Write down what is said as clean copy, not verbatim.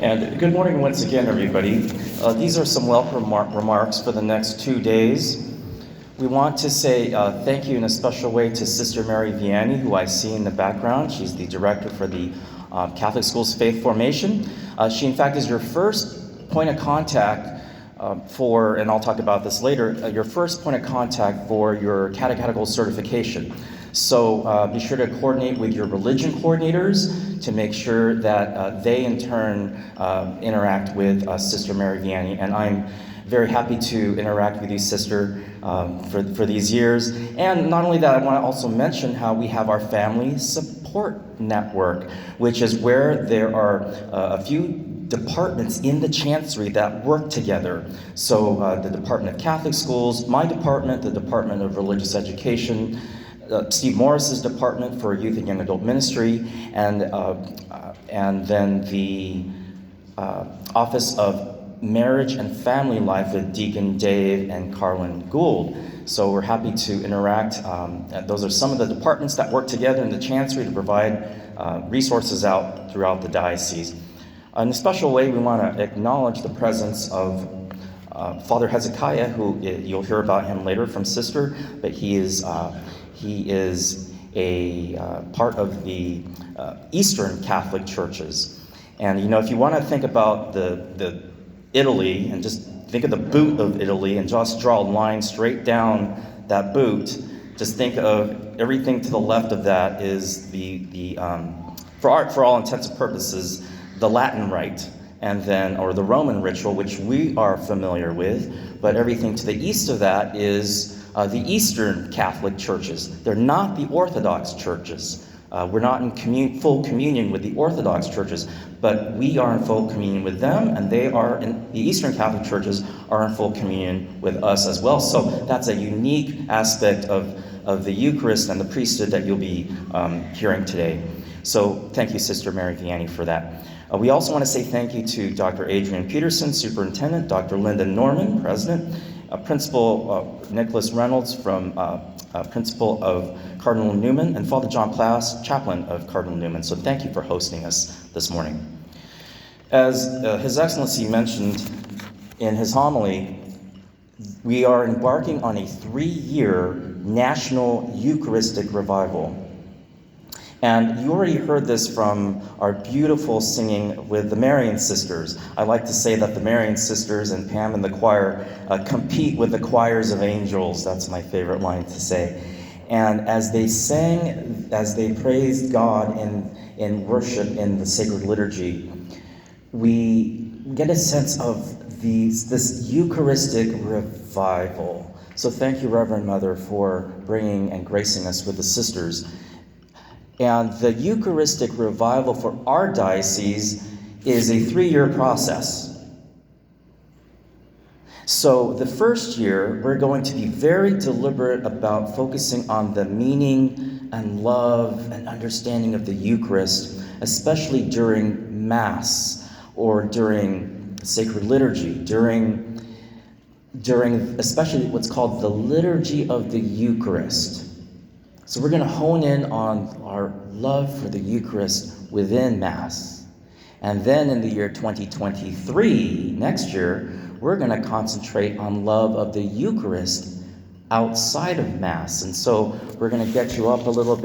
And good morning once again, everybody. These are some welcome remarks for the next 2 days. We want to say thank you in a special way to Sister Mary Vianney, who I see in the background. She's the director for the Catholic Schools Faith Formation. She, in fact, is your first point of contact for, and I'll talk about this later, your first point of contact for your catechetical certification. So be sure to coordinate with your religion coordinators to make sure that they in turn interact with Sister Mary Vianney. And I'm very happy to interact with you, Sister, for these years. And not only that, I want to also mention how we have our family support network, which is where there are a few departments in the Chancery that work together. So the Department of Catholic Schools, my department, the Department of Religious Education, Steve Morris's department for Youth and Young Adult Ministry, and then the Office of Marriage and Family Life with Deacon Dave and Carlin Gould. So we're happy to interact. Those are some of the departments that work together in the Chancery to provide resources out throughout the diocese. In a special way, we want to acknowledge the presence of Father Hezekiah, who you'll hear about him later from Sister, but he is a part of the Eastern Catholic churches. And you know, if you want to think about the Italy and just think of the boot of Italy and just draw a line straight down that boot, just think of everything to the left of that is for all intents and purposes, the Latin Rite, and then, or the Roman ritual, which we are familiar with, but everything to the east of that is the Eastern Catholic churches. They're not the Orthodox churches. We're not in full communion with the Orthodox churches, but we are in full communion with them, and the Eastern Catholic churches are in full communion with us as well. So that's a unique aspect of the Eucharist and the priesthood that you'll be hearing today. So thank you, Sister Mary Vianney, for that. We also want to say thank you to Dr. Adrian Peterson, Superintendent, Dr. Linda Norman, President, Principal Nicholas Reynolds, from Principal of Cardinal Newman, and Father John Klaus, Chaplain of Cardinal Newman. So thank you for hosting us this morning. As His Excellency mentioned in his homily, we are embarking on a 3-year national Eucharistic revival. And you already heard this from our beautiful singing with the Marian sisters. I like to say that the Marian sisters and Pam and the choir compete with the choirs of angels. That's my favorite line to say. And as they sang, as they praised God in worship in the sacred liturgy, we get a sense of this Eucharistic revival. So thank you, Reverend Mother, for bringing and gracing us with the sisters. And the Eucharistic revival for our diocese is a 3-year process. So the first year, we're going to be very deliberate about focusing on the meaning and love and understanding of the Eucharist, especially during Mass or during sacred liturgy, during especially what's called the liturgy of the Eucharist. So we're going to hone in on our love for the Eucharist within Mass. And then in the year 2023, next year, we're going to concentrate on love of the Eucharist outside of Mass. And so we're going to get you up a little bit.